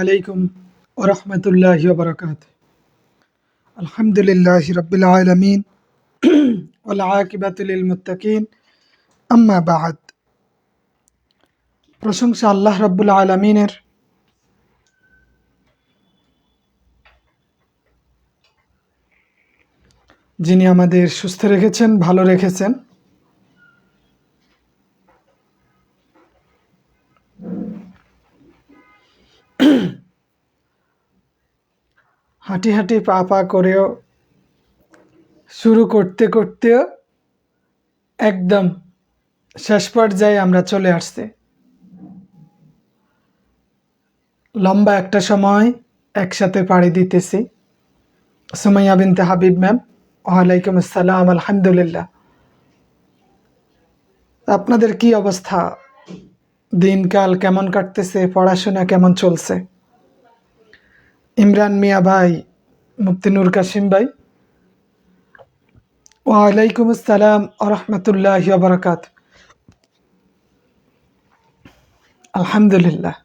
আলাইকুম ওয়া রাহমাতুল্লাহি ওয়া বারাকাতুহু। আলহামদুলিল্লাহি রাব্বিল আলামিন ওয়াল আকিবাতু লিল মুত্তাকিন, আম্মা বা'দ। প্রশংসা আল্লাহ রাব্বুল আলামিনের, যিনি আমাদের সুস্থ রেখেছেন, ভালো রেখেছেন। হাঁটি হাঁটি পা পা করেও শুরু করতে করতেও একদম শেষ পর্যায়ে আমরা চলে আসছি। লম্বা একটা সময় একসাথে পাড়ি দিতেছি। সুমাইয়া বিনতে হাবিব ম্যাম, ওয়ালাইকুম আসসালাম। আলহামদুলিল্লাহ। আপনাদের কি অবস্থা? দিনকাল কেমন কাটতেছে? পড়াশোনা কেমন চলছে? ইমরান মিয়া ভাই, মুফতি নূর কাসিম ভাই, ওয়ালাইকুম আসসালাম ওয়া রাহমাতুল্লাহি ওয়া বারাকাতুহু। আলহামদুলিল্লাহ।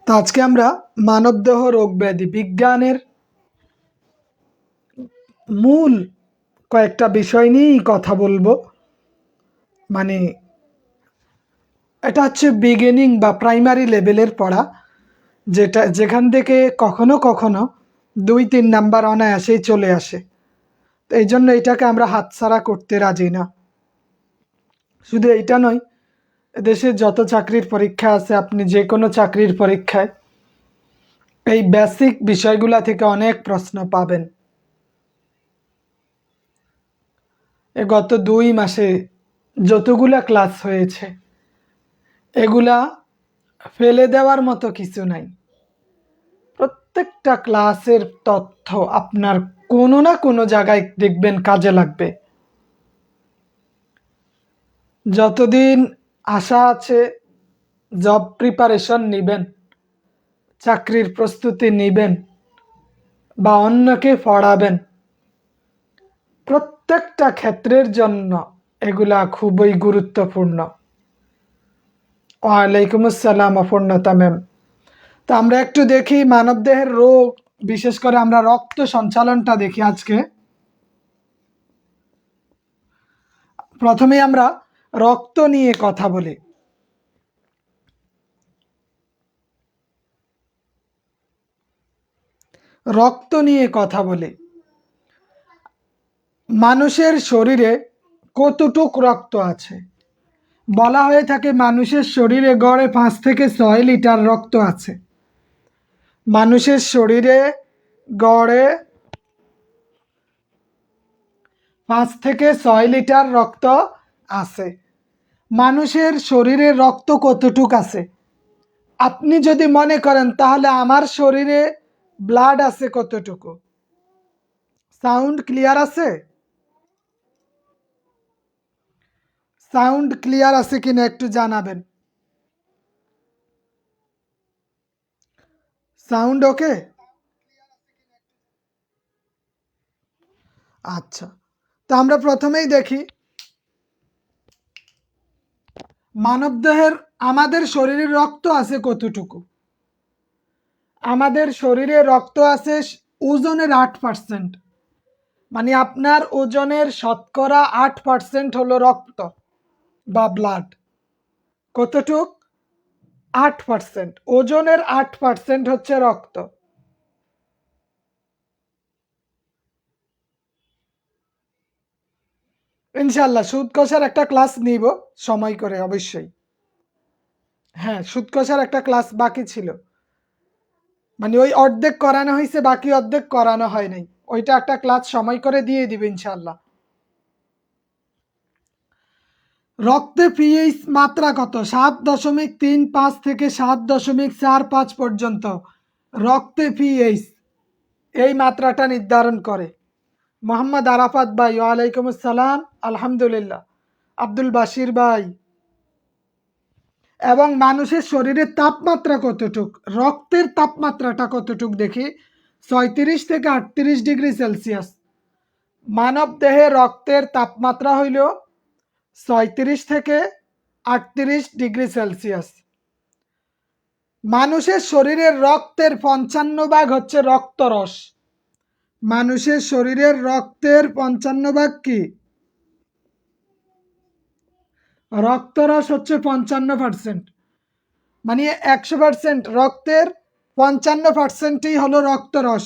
তো আজকে আমরা মানবদেহ রোগ ব্যাধি বিজ্ঞানের মূল কয়েকটা বিষয় নিয়েই কথা বলবো। মানে এটা হচ্ছে বিগিনিং বা প্রাইমারি লেভেলের পড়া, যেখান থেকে কখনো কখনো 2-3 নাম্বার অনায়াসেই চলে আসে। তো এই জন্য এটাকে আমরা হাতছাড়া করতে রাজি না। শুধু এইটা নয়, দেশে যত চাকরির পরীক্ষা আছে, আপনি যে কোনো চাকরির পরীক্ষায় এই বেসিক বিষয়গুলা থেকে অনেক প্রশ্ন পাবেন। গত 2 মাসে যতগুলা ক্লাস হয়েছে, এগুলা ফেলে দেওয়ার মতো কিছু নাই। প্রত্যেকটা ক্লাসের তথ্য আপনার কোনো না কোনো জায়গায় দেখবেন কাজে লাগবে। যতদিন আশা আছে, জব প্রিপারেশন নেবেন, চাকরির প্রস্তুতি নেবেন বা অন্যকে পড়াবেন, প্রত্যেকটা ক্ষেত্রের জন্য এগুলা খুবই গুরুত্বপূর্ণ। ওয়ালাইকুম আসসালাম অপর্ণতা ম্যাম। তো আমরা একটু দেখি মানবদেহের রোগ, বিশেষ করে আমরা রক্ত সঞ্চালনটা দেখি আজকে। প্রথমে আমরা রক্ত নিয়ে কথা বলি। রক্ত নিয়ে কথা বলি। মানুষের শরীরে কতটুক রক্ত আছে? বলা হয়ে থাকে মানুষের শরীরে গড়ে 5 থেকে 6 লিটার রক্ত আছে। মানুষের শরীরে গড়ে 5 থেকে 6 লিটার রক্ত আছে। মানুষের শরীরে রক্ত কতটুক আছে? আপনি যদি মনে করেন তাহলে আমার শরীরে ব্লাড আছে কতটুকু? সাউন্ড ক্লিয়ার আছে? সাউন্ড ক্লিয়ার আছে কিনা একটু জানাবেন। সাউন্ড ওকে? আচ্ছা, তো আমরা প্রথমেই দেখি মানবদেহের, আমাদের শরীরে রক্ত আছে কতটুকু। আমাদের শরীরে রক্ত আছে ওজনের 8%। মানে আপনার ওজনের শতকরা 8% হলো রক্ত বা ব্লাড। কতটুক? 8%। ওজনের 8% হচ্ছে রক্ত। ইনশাল্লাহ সুদ কষার একটা ক্লাস নিব সময় করে, অবশ্যই। হ্যাঁ, সুদ কষার একটা ক্লাস বাকি ছিল, মানে ওই অর্ধেক করানো হয়েছে, বাকি অর্ধেক করানো হয় নাই। ওইটা একটা ক্লাস সময় করে দিয়ে দিবে ইনশাল্লাহ। রক্তে পিএইচ মাত্রা কত? 7.35 থেকে 7.45 পর্যন্ত রক্তে পিএইচ এই মাত্রাটা নির্ধারণ করে। মোহাম্মদ আরাফাত ভাই, ওয়ালাইকুম আসসালাম। আলহামদুলিল্লাহ। আব্দুল বাশির ভাই। এবং মানুষের শরীরের তাপমাত্রা কতটুক? রক্তের তাপমাত্রাটা কতটুক দেখি। 36 থেকে 38 ডিগ্রি সেলসিয়াস। মানব দেহে রক্তের তাপমাত্রা হইল 36 থেকে 38 ডিগ্রি সেলসিয়াস। মানুষের শরীরের রক্তের 55 ভাগ হচ্ছে রক্তরস। মানুষের শরীরের রক্তের 55 ভাগ কি? রক্তরস হচ্ছে 55%। মানে 100% রক্তের 55%ই হলো রক্তরস।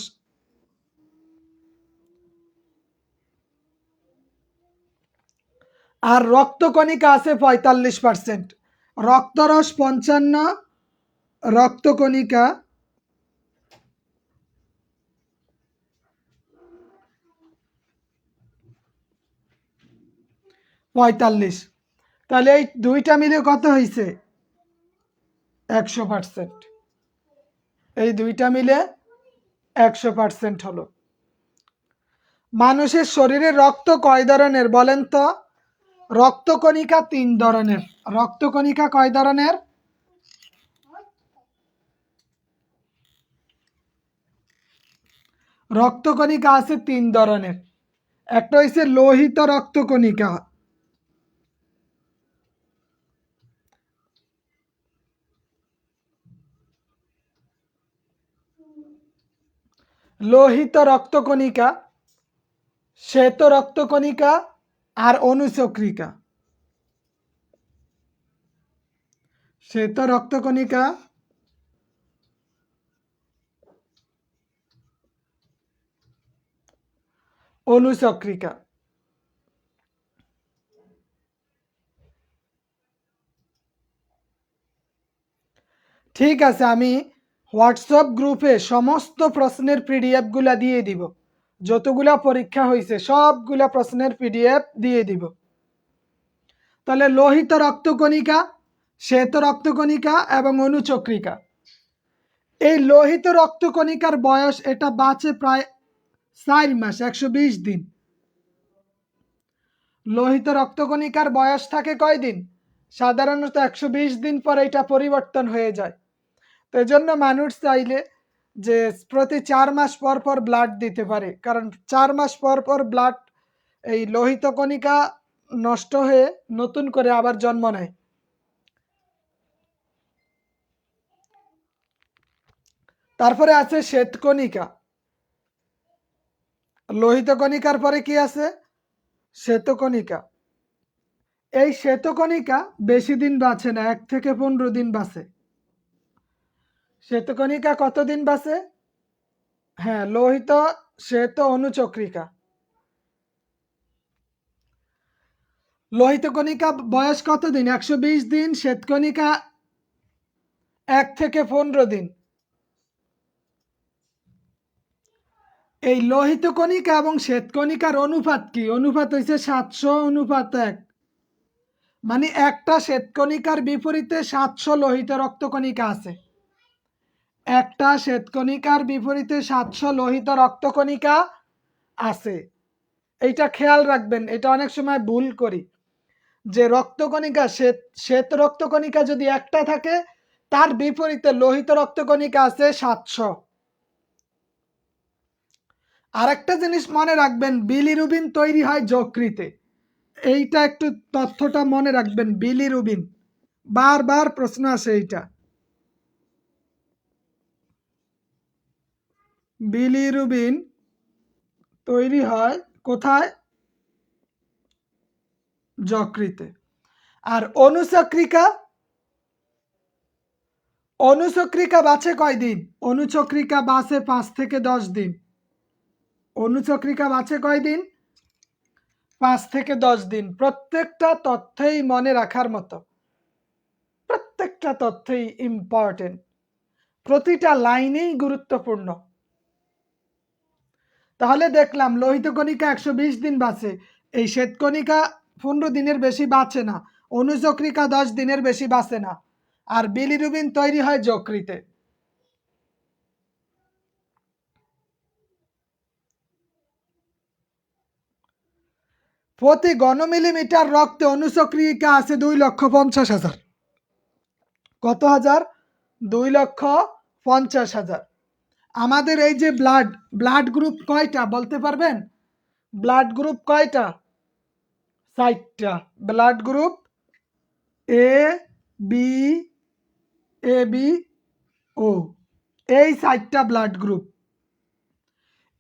আর রক্তকণিকা আছে 45%। রক্তরস 55, রক্তকণিকা 45। তাহলে এই দুইটা মিলে কত হয়েছে? 100%। এই দুইটা মিলে 100% হলো। মানুষের শরীরে রক্ত কয় ধরনের বলেন তো? রক্তকণিকা 3 ধরনের। রক্তকণিকা কয় ধরনের? রক্তকণিকা আছে 3 ধরনের। একটা হইছে লোহিত রক্তকণিকা, লোহিত রক্তকণিকা, শ্বেত রক্তকণিকা আর অনুচক্রিকা। শ্বেত রক্তকণিকা, অনুচক্রিকা। ঠিক আছে, আমি হোয়াটসঅ্যাপ গ্রুপে সমস্ত প্রশ্নের পিডিএফগুলা দিয়ে দিব। যতগুলা পরীক্ষা হয়েছে সবগুলা প্রশ্নের পিডিএফ দিয়ে দিব। তাহলে লোহিত রক্তকণিকা, শ্বেত রক্তকণিকা এবং অনুচক্রিকা। এই লোহিত রক্তকণিকার বয়স, এটা বাঁচে প্রায় 4 মাস, 120 দিন। লোহিত রক্তকণিকার বয়স থাকে কয়দিন? সাধারণত 120 দিন পরে এটা পরিবর্তন হয়ে যায়। তো এজন্য মানুষ চাইলে যে প্রতি 4 মাস পর পর ব্লাড দিতে পারে, কারণ 4 মাস পর পর ব্লাড, এই লোহিত কণিকা নষ্ট হয়ে নতুন করে আবার জন্ম নেয়। তারপরে আছে শ্বেতকণিকা। লোহিত কণিকার পরে কি আছে? শ্বেতকণিকা। এই শ্বেতকণিকা বেশি দিন বাঁচে না, 1 থেকে 15 দিন বাঁচে। শ্বেতকণিকা কতদিন বাঁচে? হ্যাঁ, লোহিত, শ্বেত, অনুচক্রিকা। লোহিত কণিকা বয়স কতদিন? 120 দিন। শ্বেতকণিকা 1 থেকে 15 দিন। এই লোহিত কণিকা এবং শ্বেতকণিকার অনুপাত কি? অনুপাত হচ্ছে 700:1। মানে একটা শ্বেতকণিকার বিপরীতে 700 লোহিত রক্তকণিকা আছে। একটা শ্বেতকণিকার বিপরীতে 700 লোহিত রক্তকণিকা আছে। এইটা খেয়াল রাখবেন, এটা অনেক সময় ভুল করি, যে রক্তকণিকা, শ্বেত রক্তকণিকা যদি একটা থাকে, তার বিপরীতে লোহিত রক্তকণিকা আছে 700। আরেকটা জিনিস মনে রাখবেন, বিলিরুবিন তৈরি হয় যকৃতে। এইটা একটু তথ্যটা মনে রাখবেন, বিলিরুবিন। বারবার প্রশ্ন আসে এইটা। বিলিরুবিন তৈরি হয় কোথায়? যকৃতে। আর অনুচক্রিকা, অনুচক্রিকা বাঁচে কয়দিন? অনুচক্রিকা বাঁচে 5 থেকে 10 দিন। অনুচক্রিকা বাঁচে কয়দিন? 5 থেকে 10 দিন। প্রত্যেকটা তথ্যই মনে রাখার মতো, প্রত্যেকটা তথ্যই ইম্পর্টেন্ট, প্রতিটা লাইনেই গুরুত্বপূর্ণ। তাহলে দেখলাম লোহিত কণিকা 120 দিন বাঁচে, এই শ্বেতকণিকা 15 দিনের বেশি বাঁচে না, অনুচক্রিকা 10 দিনের বেশি বাঁচে না, আর বিলিরুবিন তৈরি হয় যকৃতে। প্রতি ঘন মিলিমিটার রক্তে অনুচক্রিকা আছে 2,50,000। কত হাজার? 2,50,000। আমাদের এই যে ব্লাড গ্রুপ কয়টা বলতে পারবেন? ব্লাড গ্রুপ কয়টা? 4টা। ব্লাড গ্রুপ এ বি, ও, এই 4টা ব্লাড গ্রুপ।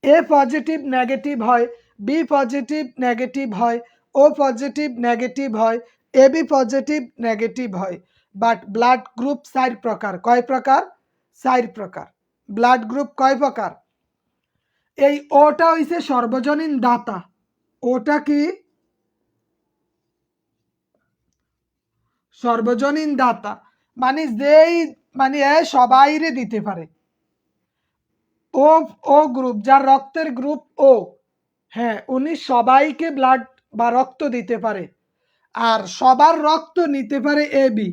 এ পজিটিভ নেগেটিভ হয়, বি পজিটিভ নেগেটিভ হয়, ও পজিটিভ নেগেটিভ হয়, এ বি পজিটিভ নেগেটিভ হয়। বাট ব্লাড গ্রুপ 4 প্রকার। কয় প্রকার? 4 প্রকার। ব্লাড গ্রুপ কয় প্রকার? এই ওটা হইছে সর্বজনীন দাতা। ওটা কি? সর্বজনীন দাতা, মানে যেই, মানে এ সবাইরে দিতে পারে। ও, ও গ্রুপ, যার রক্তের গ্রুপ ও, হ্যাঁ, উনি সবাইকে ব্লাড বা রক্ত দিতে পারে। আর সবার রক্ত নিতে পারে এ বি।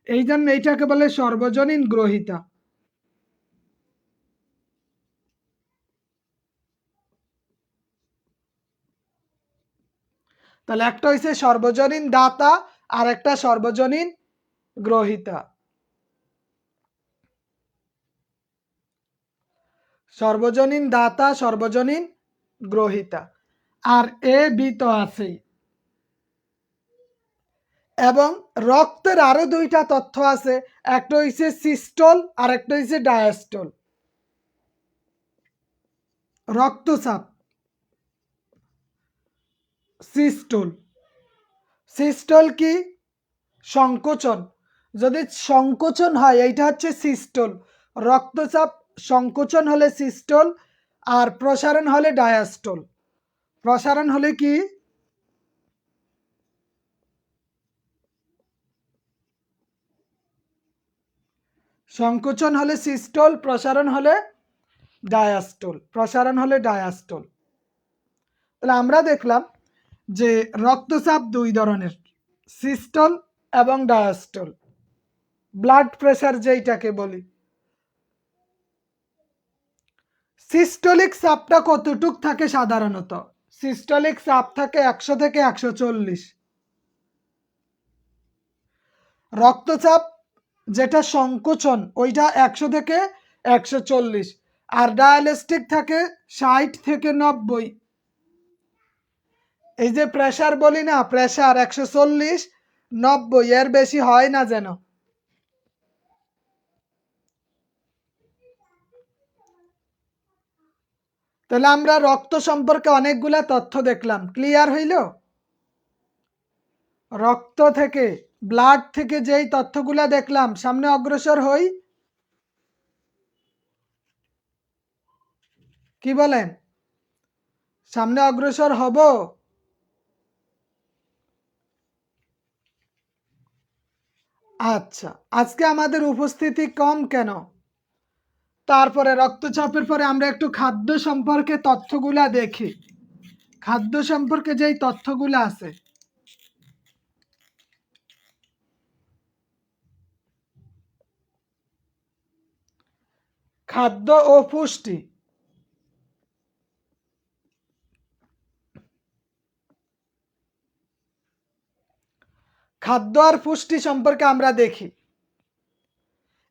এই জন্য এইটাকে বলে সর্বজনীন গ্রহিতা। তাহলে একটা হইছে সর্বজনীন দাতা, আর একটা সর্বজনীন গ্রহিতা। সর্বজনীন দাতা, সর্বজনীন গ্রহিতা। আর এ বি তো আছেই। এবং রক্তের আরো 2টা তথ্য আছে, একটা হইছে সিস্টোল আর একটা হইছে ডায়াস্টোল। রক্তচাপ, সিস্টোল। সিস্টোল কি? সংকোচন। যদি সংকোচন হয় এইটা হচ্ছে সিস্টোল। রক্তচাপ সংকোচন হলে সিস্টোল, আর প্রসারণ হলে ডায়াস্টোল। প্রসারণ হলে কি? সংকোচন হলে সিস্টোল, প্রসারণ হলে ডায়াস্টোল। প্রসারণ হলে ডায়াস্টোল। তাহলে আমরা দেখলাম যে রক্তচাপ 2 ধরনের, সিস্টোল এবং ডায়াস্টোল। ব্লাড প্রেসার যেইটাকে বলি, সিস্টোলিক চাপটা কতটুক থাকে সাধারণত? সিস্টোলিক চাপ থাকে 100 থেকে 140। রক্তচাপ যেটা সংকোচন ওইটা 100 থেকে 140। আর ডায়ালেস্টিক থাকে 60 থেকে 90। এই যে প্রেসার বলি না, প্রেসার 140, 90, এর বেশি হয় না যেন। তাহলে আমরা রক্ত সম্পর্কে অনেকগুলা তথ্য দেখলাম। ক্লিয়ার হইল? রক্ত থেকে, ব্লাড থেকে যেই তথ্যগুলা দেখলাম, সামনে অগ্রসর হই। কি বলেন? সামনে অগ্রসর হব? আচ্ছা, আজকে আমাদের উপস্থিতি কম কেন? তারপরে রক্তচাপের পরে আমরা একটু খাদ্য সম্পর্কে তথ্যগুলা দেখি। খাদ্য সম্পর্কে যেই তথ্যগুলা আছে, খাদ্য ও পুষ্টি। খাদ্য আর পুষ্টি সম্পর্কে আমরা দেখি।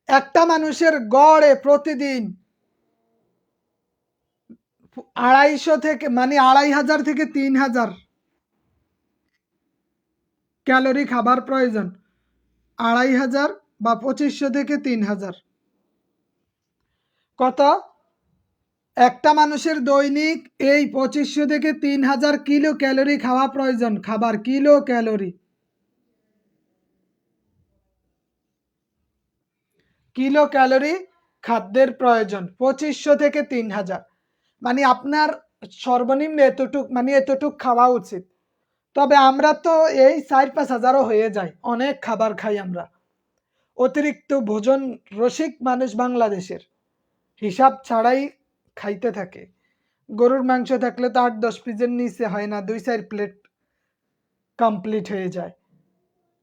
একটা মানুষের গড়ে প্রতিদিন 250 থেকে, মানে 2500 থেকে 3000 ক্যালোরি খাবার প্রয়োজন। 2500 বা 2500 থেকে 3000। কত? একটা মানুষের দৈনিক এই 2500 থেকে 3000 কিলো ক্যালোরি খাওয়া প্রয়োজন। খাবার, কিলো ক্যালোরি। কিলো ক্যালোরি খাদ্যের প্রয়োজন 2500 থেকে 3000। মানে আপনার সর্বনিম্ন এতটুক, মানে এতটুক খাওয়া উচিত। তবে আমরা তো এই 4-5 হাজারও হয়ে যায়, অনেক খাবার খাই আমরা। অতিরিক্ত ভোজন রসিক মানুষ বাংলাদেশের, হিসাব ছাড়াই খাইতে থাকে। গরুর মাংস থাকলে তো 8-10 পিসের নিচে হয় না, 2-4 প্লেট কমপ্লিট হয়ে যায়।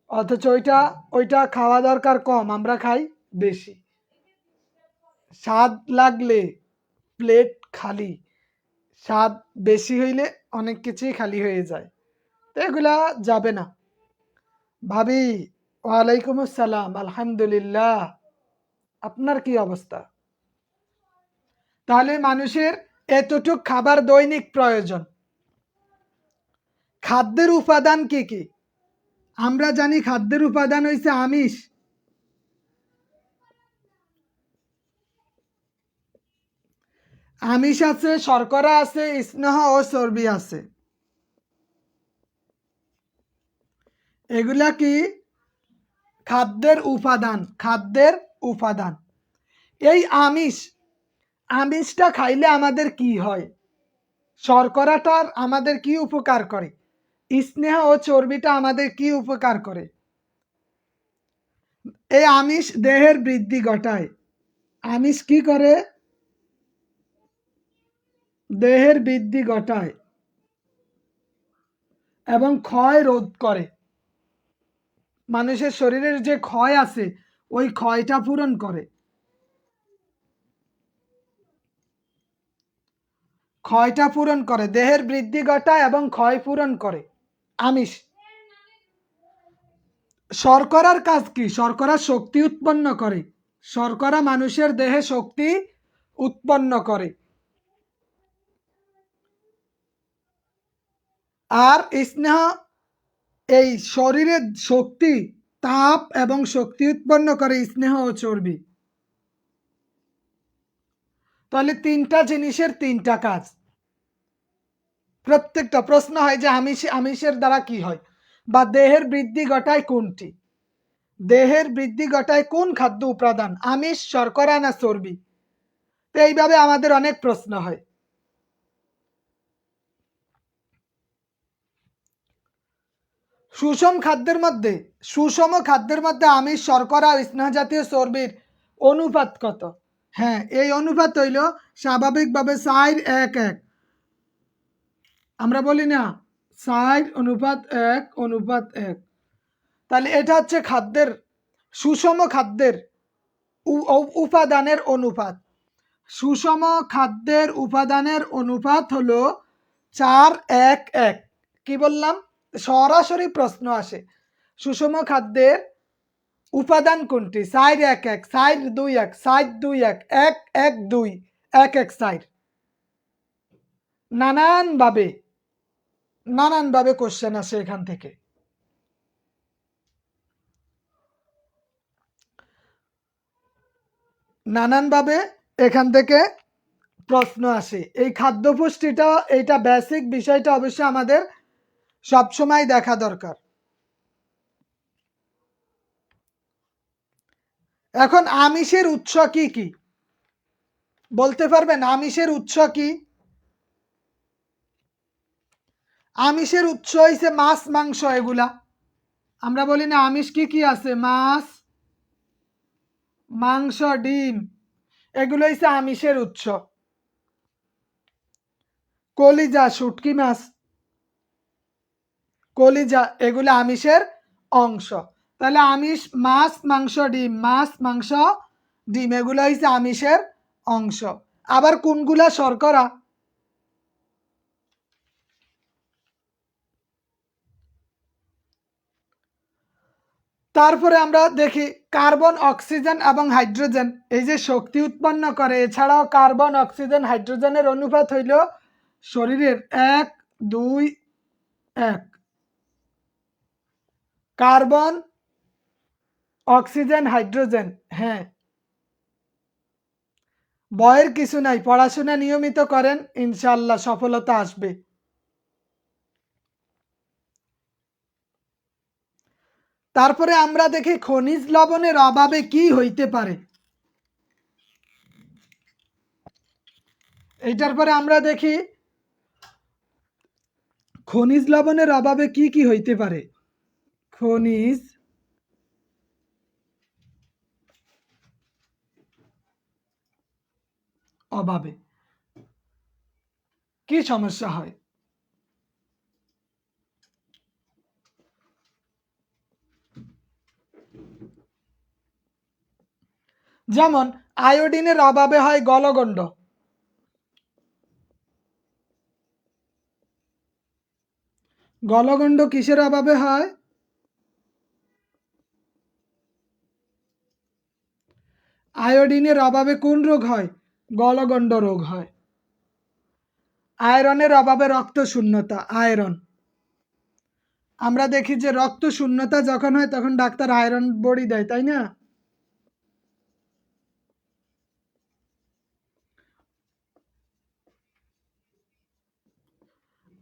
অথচ ওইটা ওইটা খাওয়া দরকার কম, আমরা খাই বেশি। স্বাদ লাগলে প্লেট খালি, স্বাদ বেশি হইলে অনেক কিছুই খালি হয়ে যায়। তো এগুলা যাবে না। ভাবি, ওয়ালাইকুম আসসালাম, আলহামদুলিল্লাহ। আপনার কি অবস্থা? তাহলে মানুষের এতটুক খাবার দৈনিক প্রয়োজন। খাদ্যের উপাদান কি কি? আমরা জানি খাদ্যের উপাদান হইছে আমিষ, আমিষ আছে, শর্করা আছে, স্নেহ ও চর্বি আছে। এগুলা কি? খাদ্যের উপাদান। খাদ্যের উপাদান। এই আমিষটা খাইলে আমাদের কি হয়? শর্করাটার আমাদের কি উপকার করে? স্নেহ ও চর্বিটা আমাদের কি উপকার করে? এই আমিষ দেহের বৃদ্ধি ঘটায়। আমিষ কি করে? দেহের বৃদ্ধি ঘটায় এবং ক্ষয় রোধ করে। মানুষের শরীরের যে ক্ষয় আছে ওই ক্ষয়টা পূরণ করে। ক্ষয়টা পূরণ করে, দেহের বৃদ্ধি ঘটায় এবং ক্ষয় পূরণ করে আমিষ। শর্করার কাজ কি? শর্করা শক্তি উৎপন্ন করে। শর্করা মানুষের দেহে শক্তি উৎপন্ন করে। আর স্নেহ এই শরীরের শক্তি, তাপ এবং শক্তি উৎপন্ন করে স্নেহ ও চর্বি। তাহলে তিনটা জিনিসের তিনটা কাজ। প্রত্যেকটা প্রশ্ন হয় যে আমিষের দ্বারা কি হয় বা দেহের বৃদ্ধি ঘটায় কোনটি? দেহের বৃদ্ধি ঘটায় কোন খাদ্য উপাদান? আমিষ, শর্করা না চর্বি? তো এইভাবে আমাদের অনেক প্রশ্ন হয়। সুষম খাদ্যের মধ্যে আমিষ, শর্করা ও স্নেহ জাতীয় চর্বির অনুপাত কত? হ্যাঁ, এই অনুপাত হইল স্বাভাবিকভাবে 4:1:1। আমরা বলি না 4:1:1। তাহলে এটা হচ্ছে সুষম খাদ্যের উপাদানের অনুপাত। সুষম খাদ্যের উপাদানের অনুপাত হলো 4:1:1। কি বললাম? সরাসরি প্রশ্ন আসে সুষম খাদ্যের উপাদান কোনটি? 4:1:1, 4:2:1, 4:2:1, 1:1:2, 1:1:4। নানানভাবে কোশ্চেন আসে এখান থেকে। নানানভাবে এখান থেকে প্রশ্ন আসে। এই খাদ্য পুষ্টিটা, এইটা বেসিক বিষয়টা অবশ্যই আমাদের সবসময় দেখা দরকার। এখন আমিষের উৎস কি কি বলতে পারবেন? আমিষের উৎস কি? আমিষের উৎস হইছে মাছ, মাংস। এগুলা আমরা বলি না আমিষ কি কি আছে? মাছ, মাংস, ডিম। এগুলো হইছে আমিষের উৎস। কলিজা, শুটকি মাছ, কলিজা, এগুলো আমিষের অংশ। তাহলে আমিষ মাছ, মাংস, ডিম। মাছ, মাংস, ডিম এগুলো হইছে আমিষের অংশ। আবার কোনগুলা শর্করা? তারপরে আমরা দেখি কার্বন, অক্সিজেন এবং হাইড্রোজেন এই যে শক্তি উৎপন্ন করে। এছাড়াও কার্বন, অক্সিজেন, হাইড্রোজেনের অনুপাত হইল শরীরের 1:2:1। Carbon, oxygen, hydrogen. হ্যাঁ, ভয়ের কিছু নাই, পড়াশোনা নিয়মিত করেন, ইনশাআল্লাহ সফলতা আসবে। তারপরে আমরা দেখি খনিজ লবণের অভাবে কি হইতে পারে। এইটার পরে আমরা দেখি খনিজ লবণের অভাবে কি কি হইতে পারে। খনিজ অভাবে কি সমস্যা হয়? যেমন আয়োডিনের অভাবে হয় গলগণ্ড। গলগণ্ড কিসের অভাবে হয়? আয়োডিনের অভাবে কোন রোগ হয়? গলগণ্ড রোগ হয়। আয়রনের অভাবে রক্ত শূন্যতা। আয়রন, আমরা দেখি যে রক্ত শূন্যতা যখন হয় তখন ডাক্তার আয়রন বড়ি দেয়, তাই না?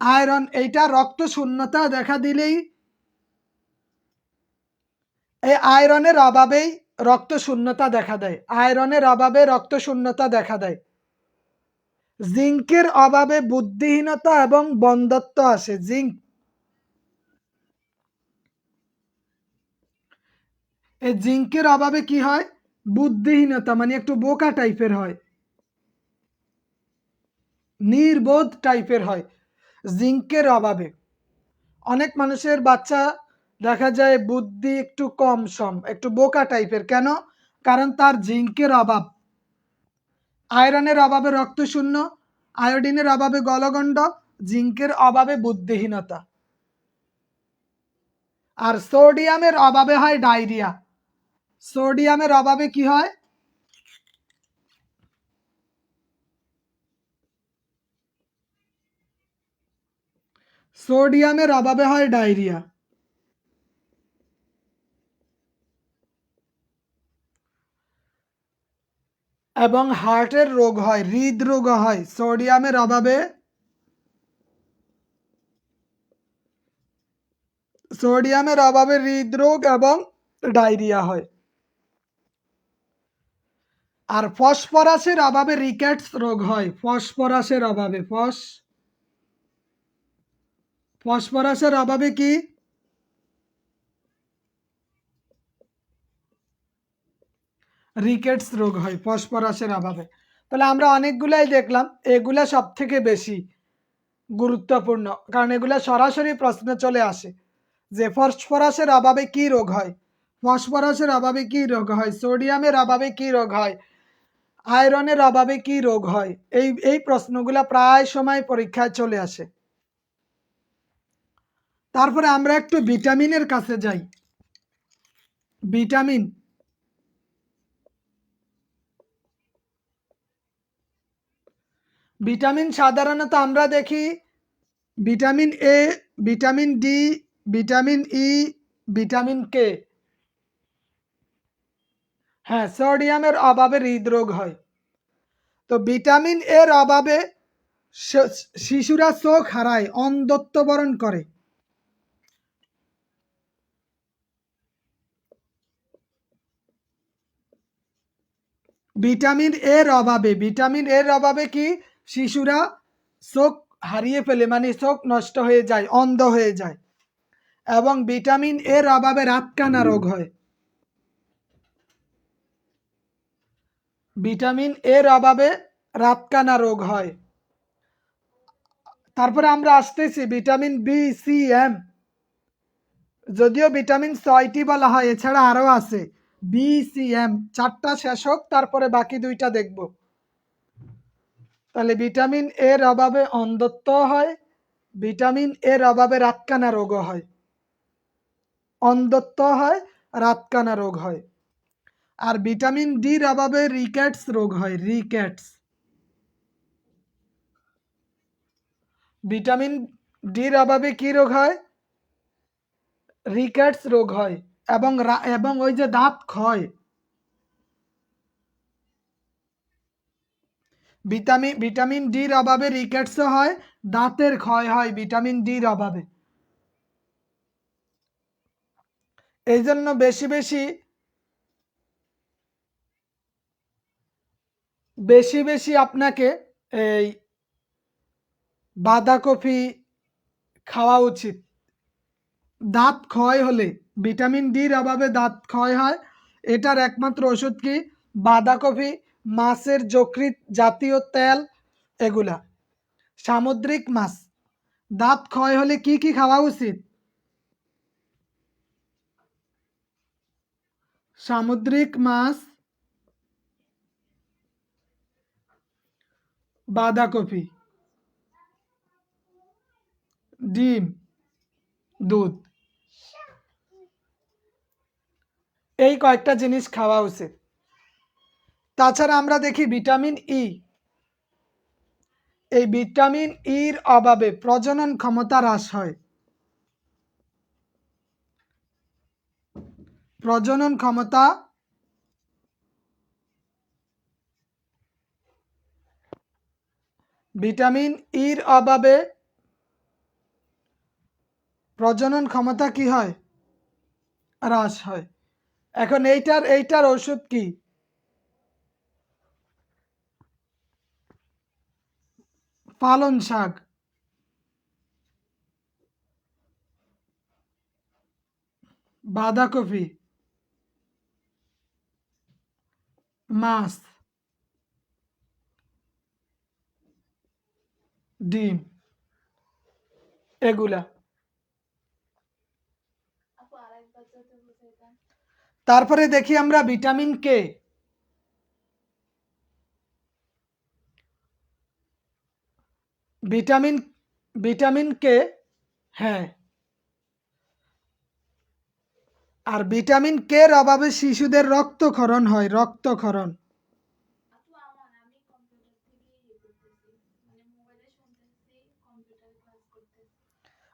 আয়রন, এইটা রক্ত শূন্যতা দেখা দিলেই, এই আয়রনের অভাবেই রক্ত শূন্যতা দেখা দেয়, আয়রনের অভাবে রক্ত শূন্যতা দেখা দেয়। জিঙ্কের অভাবে বুদ্ধিহীনতা এবং বন্ধ্যত্ব আসে। জিঙ্ক, এই জিঙ্কের অভাবে কি হয়? বুদ্ধিহীনতা, মানে একটু বোকা টাইপের হয়, নির্বোধ টাইপের হয় জিঙ্কের অভাবে। অনেক মানুষের বাচ্চা দেখা যায় বুদ্ধি একটু কম সম, একটু বোকা টাইপের, কেন? কারণ তার জিঙ্কের অভাব। আয়রনের অভাবে রক্ত শূন্য, আয়োডিনের অভাবে গলগণ্ড, জিঙ্কের অভাবে বুদ্ধিহীনতা। আর সোডিয়ামের অভাবে হয় ডায়রিয়া। সোডিয়ামের অভাবে কি হয়? সোডিয়ামের অভাবে হয় ডায়রিয়া। এবং হার্টের রোগ হয়, হৃদরোগ হয় সোডিয়ামের অভাবে। সোডিয়ামের অভাবে হৃদরোগ এবং ডায়রিয়া হয়। আর ফসফরাসের অভাবে রিকেটস রোগ হয়। ফসফরাসের অভাবে, ফসফরাসের অভাবে কি? রিকেটস রোগ হয় ফসফরাসের অভাবে। তাহলে আমরা অনেকগুলাই দেখলাম, এগুলা সব থেকে বেশি গুরুত্বপূর্ণ, কারণ এগুলা সরাসরি প্রশ্নে চলে আসে যে ফসফরাসের অভাবে কি রোগ হয়, ফসফরাসের অভাবে কি রোগ হয়, সোডিয়ামের অভাবে কি রোগ হয়, আয়রনের অভাবে কি রোগ হয়। এই প্রশ্নগুলা প্রায় সময় পরীক্ষায় চলে আসে। তারপরে আমরা একটু ভিটামিনের কাছে যাই। ভিটামিন, ভিটামিন সাধারণত আমরা দেখি vitamin A, vitamin D, vitamin E, vitamin কে। হ্যাঁ, সোডিয়ামের অভাবে হৃদরোগ হয়। তো ভিটামিন এর অভাবে শিশুরা চোখ হারায়, অন্ধত্ব বরণ করে। ভিটামিন এর অভাবে, ভিটামিন এর অভাবে কি শিশুরা চোখ হারিয়ে ফেলে, মানে চোখ নষ্ট হয়ে যায়, অন্ধ হয়ে যায়। এবং ভিটামিন এর অভাবে রাতকানা রোগ হয়। ভিটামিন এর অভাবে রাতকানা রোগ হয়। তারপরে আমরা আসতেছি ভিটামিন বি, সি, এম। যদিও ভিটামিন 6টি বলা হয়, এছাড়া আরো আছে। বি, সি, এম, 4টা শেষ হোক, তারপরে বাকি 2টা দেখব। তাহলে ভিটামিন এর অভাবে অন্ধত্ব হয়, ভিটামিন এর অভাবে রাতকানা রোগ হয়, অন্ধত্ব হয়, রাতকানা রোগ হয়। আর ভিটামিন ডির অভাবে রিকেটস রোগ হয়, রিকেটস। ভিটামিন ডির অভাবে কি রোগ হয়? রিকেটস রোগ হয়। এবং ওই যে দাঁত ক্ষয়, ভিটামিন ডির অভাবে রিকেটসও হয়, দাঁতের ক্ষয় হয় ভিটামিন ডির অভাবে। এই জন্য বেশি বেশি বেশি বেশি আপনাকে এই বাঁধাকপি খাওয়া উচিত। দাঁত ক্ষয় হলে, ভিটামিন ডির অভাবে দাঁত ক্ষয় হয়, এটার একমাত্র ওষুধ কি? বাঁধাকপি, মাছের যকৃৎ জাতীয় তেল, এগুলা, সামুদ্রিক মাছ। দাঁত ক্ষয় হলে কি কি খাওয়া উচিত? সামুদ্রিক মাছ, বাঁধাকপি, ডিম, দুধ, এই কয়েকটা জিনিস খাওয়া উচিত। তাছাড়া আমরা দেখি ভিটামিন ই, এই ভিটামিন ইর অভাবে প্রজনন ক্ষমতা হ্রাস হয়, প্রজনন ক্ষমতা, ভিটামিন ইর অভাবে প্রজনন ক্ষমতা কি হয়? হ্রাস হয়। এখন এইটার ওষুধ কি? পালং শাক, বাঁধাকপি, মাছ, ডিম, এগুলা। তারপরে দেখি আমরা vitamin K. Vitamin vitamin K, হ্যাঁ। আর ভিটামিন কে এর অভাবে শিশুদের রক্তক্ষরণ হয়, রক্তক্ষরণ।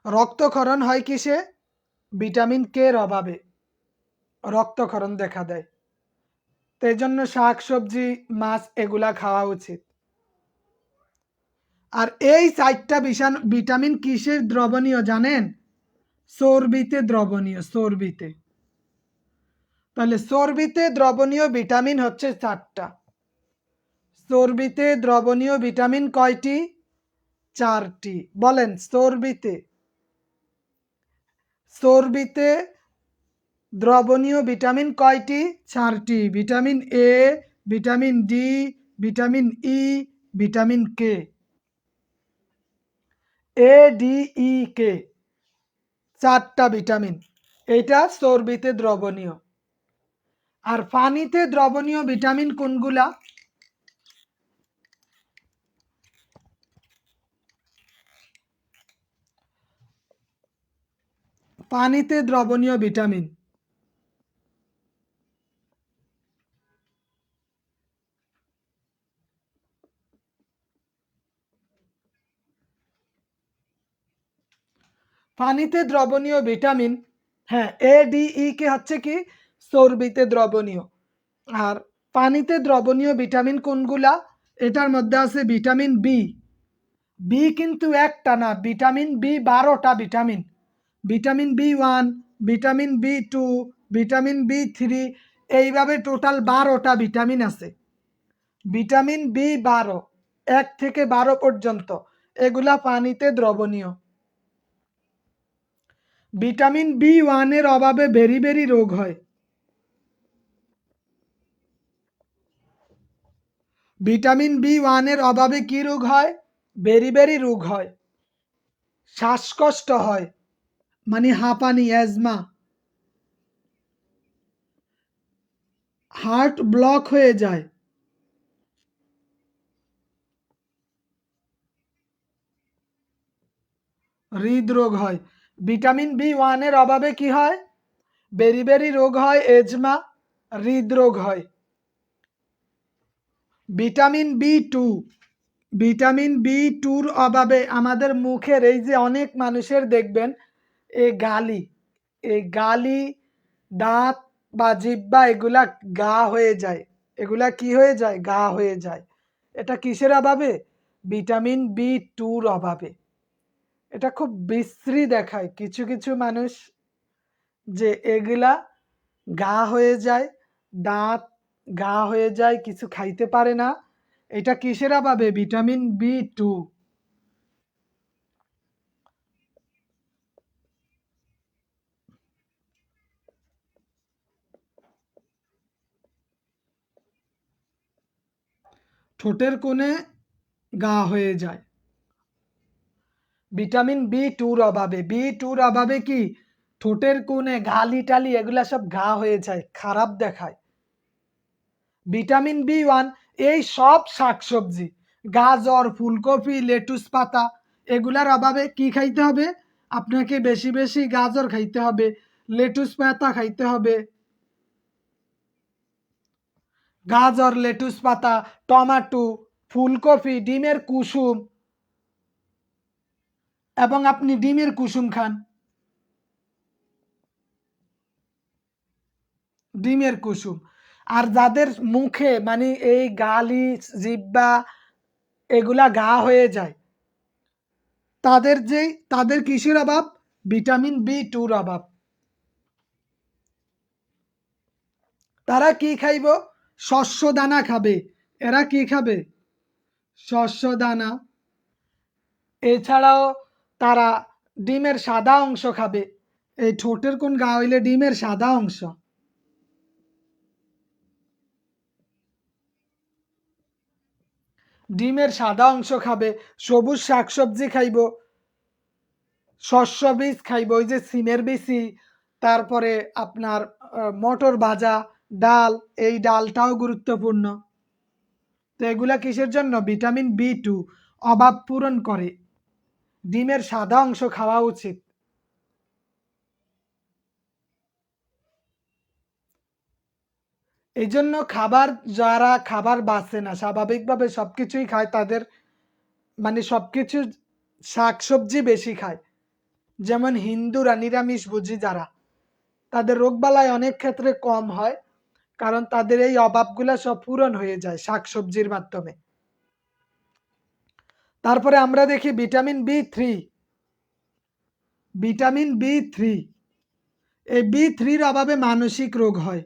রক্তক্ষরণ হয় কিসে? ভিটামিন কে এর অভাবে রক্তক্ষরণ দেখা দেয়। তো এই জন্য শাক সবজি মাছ এগুলা খাওয়া উচিত। আর এই 4টা ভিটামিন কিসের দ্রবণীয় জানেন? চর্বিতে দ্রবণীয়, চর্বিতে। তাহলে চর্বিতে দ্রবণীয় ভিটামিন হচ্ছে 4টা। চর্বিতে দ্রবণীয় ভিটামিন কয়টি? 4টি। বলেন চর্বিতে দ্রবণীয় ভিটামিন কয়টি? 4টি। Vitamin A, vitamin D, vitamin E, vitamin K. A D E K, 4টা ভিটামিন। এটা চর্বিতে দ্রবণীয়। আর পানিতে দ্রবণীয় ভিটামিন কোনগুলা? পানিতে দ্রবণীয় ভিটামিন পানিতে দ্রবণীয় ভিটামিন, হ্যাঁ, এ ডি ই কে হচ্ছে কি? চর্বিতে দ্রবণীয়। আর পানিতে দ্রবণীয় ভিটামিন কোনগুলা? এটার মধ্যে আছে ভিটামিন বি। বি কিন্তু একটা না, ভিটামিন বি 12টা vitamin. Vitamin B 1, vitamin B 2, vitamin B 3, এইভাবে টোটাল 12টা ভিটামিন আছে। ভিটামিন বি 12, 1 থেকে 12 পর্যন্ত, এগুলা পানিতে দ্রবণীয়। ভিটামিন বি 1 এর অভাবে বেরি রোগ হয়। ভিটামিন বি 1 এর অভাবে কি রোগ হয়? বেরি রোগ হয়। শ্বাসকষ্ট হয়, মানে হাঁপানি, অ্যাজমা। হার্ট ব্লক হয়ে যায়। হৃদরোগ হয়। ভিটামিন বি 1 এর অভাবে কি হয়? বেরি রোগ হয়, এজমা, হৃদরোগ হয়। ভিটামিন বি 2 অভাবে আমাদের মুখের এই যে অনেক মানুষের দেখবেন এই গালি, দাঁত বা জিহ্বা এগুলা গা হয়ে যায়। এগুলা কি হয়ে যায়? গা হয়ে যায়। এটা কিসের অভাবে? ভিটামিন বি 2 অভাবে। এটা খুব বিশ্রী দেখায় কিছু কিছু মানুষ, যে এগুলা গা হয়ে যায়, দাঁত গা হয়ে যায়, কিছু খাইতে পারে না। এটা কিসের অভাবে? Vitamin B 2। ঠোঁটের কোণে গা হয়ে যায় ভিটামিন বি 2 অভাবে। বি 2 অভাবে কি ঠোঁটের কোণে গালি টালি এগুলা সব ঘা হয়ে যায়, খারাপ দেখায়। ভিটামিন বি 1 এই সব শাকসবজি, গাজর, ফুলকপি, লেটুস পাতা, এগুলার অভাবে কি খাইতে হবে? আপনাকে বেশি বেশি গাজর খাইতে হবে, লেটুস পাতা খাইতে হবে। গাজর, লেটুস পাতা, টমেটো, ফুলকপি, ডিমের কুসুম, এবং আপনি ডিমের কুসুম খান। ডিমের কুসুম। আর যাদের মুখে মানে এই গালি, জিহ্বা এগুলা ঘা হয়ে যায়, তাদের কিসের অভাব? ভিটামিন বি 2 অভাব। তারা কি খাইব? শস্য দানা খাবে। এরা কি খাবে? শস্য দানা। এছাড়াও তারা ডিমের সাদা অংশ খাবে। এই ঠোঁটের কোন গা হইলে ডিমের সাদা অংশ। ডিমের সাদা অংশ খাবে, সবুজ শাকসবজি খাইব, শস্য বীজ খাইব, ওই যে সিমের বিচি, তারপরে আপনার মটর ভাজা, ডাল, এই ডালটাও গুরুত্বপূর্ণ। তো এগুলা কিসের জন্য? ভিটামিন বি 2 অভাব পূরণ করে। ডিমের সাদা অংশ খাওয়া উচিত। এই জন্য যারা খাবার বাঁচে না, স্বাভাবিকভাবে সবকিছুই খায়, তাদের মানে সবকিছু শাকসবজি বেশি খায়। যেমন হিন্দুরা নিরামিষভোজী যারা, তাদের রোগবালাই অনেক ক্ষেত্রে কম হয়, কারণ তাদের এই অভাবগুলা সব পূরণ হয়ে যায় শাকসবজির মাধ্যমে। তারপরে আমরা দেখি ভিটামিন বি 3। ভিটামিন বি 3, এই বি 3-র অভাবে মানসিক রোগ হয়।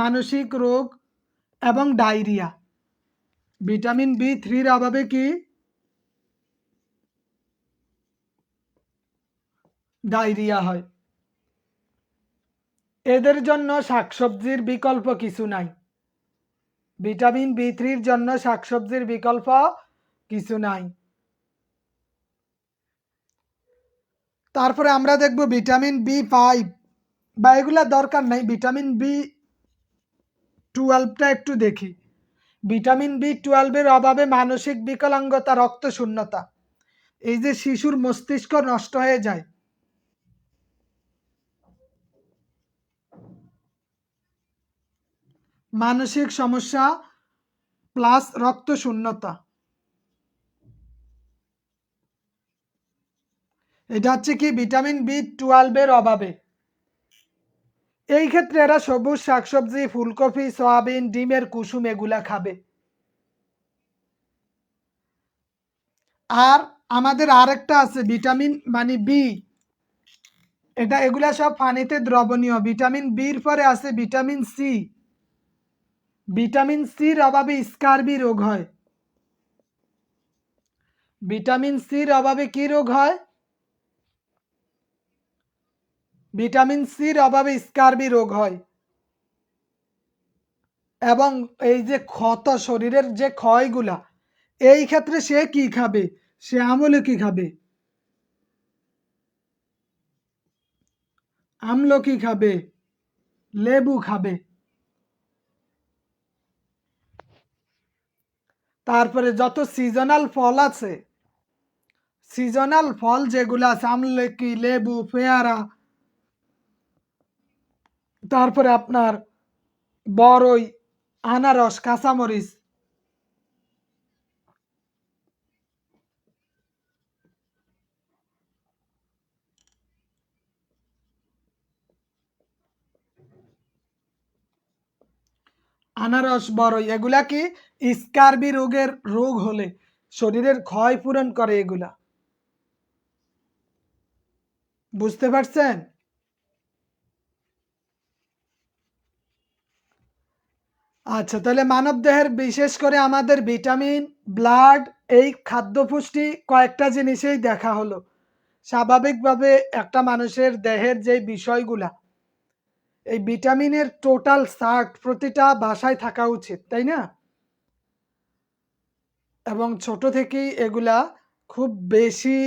মানসিক রোগ এবং ডায়রিয়া। ভিটামিন বি 3-র অভাবে কি? ডায়রিয়া হয়। এদের জন্য শাকসবজির বিকল্প কিছু নাই। ভিটামিন বি 3-র জন্য শাকসবজির বিকল্প কিছু নাই। তারপরে আমরা দেখব ভিটামিন বি 5, বা এগুলা দরকার নাই, ভিটামিন বি 12টা একটু দেখি। ভিটামিন বি 12-এর অভাবে মানসিক বিকলাঙ্গতা, রক্ত শূন্যতা। এই যে শিশুর মস্তিষ্ক নষ্ট হয়ে যায়, মানসিক সমস্যা প্লাস রক্ত শূন্যতা, এটা হচ্ছে কি? ভিটামিন বি 12-এর অভাবে। এই ক্ষেত্রে এরা সবুজ শাকসবজি, ফুলকপি, সয়াবিন, ডিমের কুসুম এগুলা খাবে। আর আমাদের আরেকটা আছে ভিটামিন মানে বি, এগুলা সব পানিতে দ্রবণীয়। ভিটামিন বির পরে আছে ভিটামিন সি। ভিটামিন সির অভাবে স্কারবি রোগ হয়। ভিটামিন সির অভাবে কি রোগ হয়? ভিটামিন সির অভাবে স্কারবি রোগ হয়। এবং এই যে ক্ষত, শরীরের যে ক্ষয়গুলা, এই ক্ষেত্রে সে কি খাবে? সে আমলকি খাবে। আমলকি খাবে, লেবু খাবে। তারপরে যত সিজনাল ফল আছে, সিজনাল ফল যেগুলো আছে, আমলকি, লেবু, পেয়ারা, তারপরে আপনার বড়ই, আনারস, কাঁচামরিচ, বড়ই, এগুলা কি? স্কারবি রোগের রোগ হলে শরীরের ক্ষয় পূরণ করে এগুলা। বুঝতে পারছেন? আচ্ছা, তাহলে মানবদেহের বিশেষ করে আমাদের ভিটামিন, ব্লাড, এই খাদ্য পুষ্টি কয়েকটা জিনিসেই দেখা হলো। স্বাভাবিকভাবে একটা মানুষের দেহের যে বিষয়গুলা, এই ভিটামিনের টোটাল চার্ট প্রতিটা বাসায় থাকা উচিত, তাই না? এবং ছোট থেকেই এগুলা খুব বেশি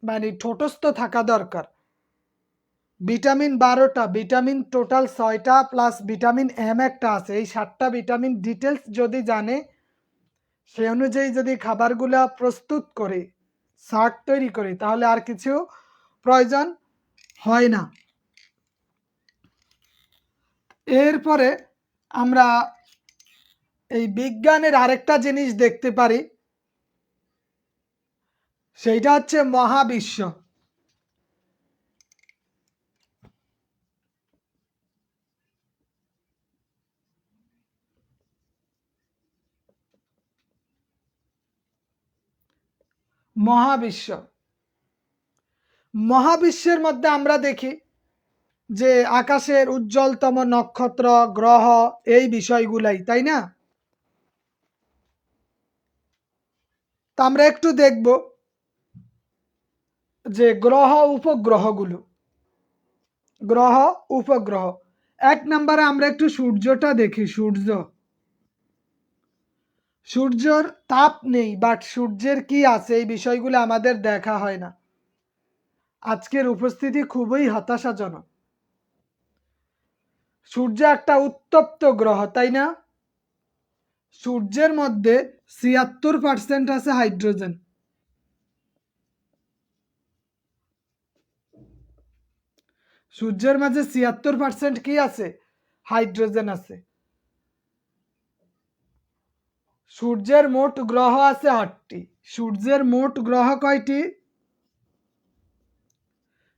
মানে ঠোঁটস্থ থাকা দরকার। ভিটামিন 12টা, ভিটামিন টোটাল 6টা, প্লাস ভিটামিন একটা আছে। এই 7টা ভিটামিন ডিটেলস যদি জানে, সেই অনুযায়ী যদি খাবারগুলা প্রস্তুত করে, চার্ট তৈরি করে, তাহলে আর কিছু প্রয়োজন হয় না। এরপরে আমরা এই বিজ্ঞানের আরেকটা জিনিস দেখতে পারি, সেইটা হচ্ছে মহাবিশ্ব। মহাবিশ্ব। মহাবিশ্বের মধ্যে আমরা দেখি যে আকাশের উজ্জ্বলতম নক্ষত্র, গ্রহ, এই বিষয়গুলাই, তাই না? তা আমরা একটু দেখব যে গ্রহ উপগ্রহগুলো। গ্রহ উপগ্রহ, 1 নম্বরে আমরা একটু সূর্যটা দেখি। সূর্যের তাপ নেই, বাট সূর্যের কি আছে এই বিষয়গুলো আমাদের দেখা হয় না। আজকের উপস্থিতি খুবই হতাশাজনক। সূর্য একটা উত্তপ্ত গ্রহ, তাই না? সূর্যের মধ্যে 76% আছে হাইড্রোজেন। সূর্যের মাঝে 76% কি আছে? হাইড্রোজেন আছে। সূর্যের মোট গ্রহ আছে 8টি। সূর্যের মোট গ্রহ কয়টি?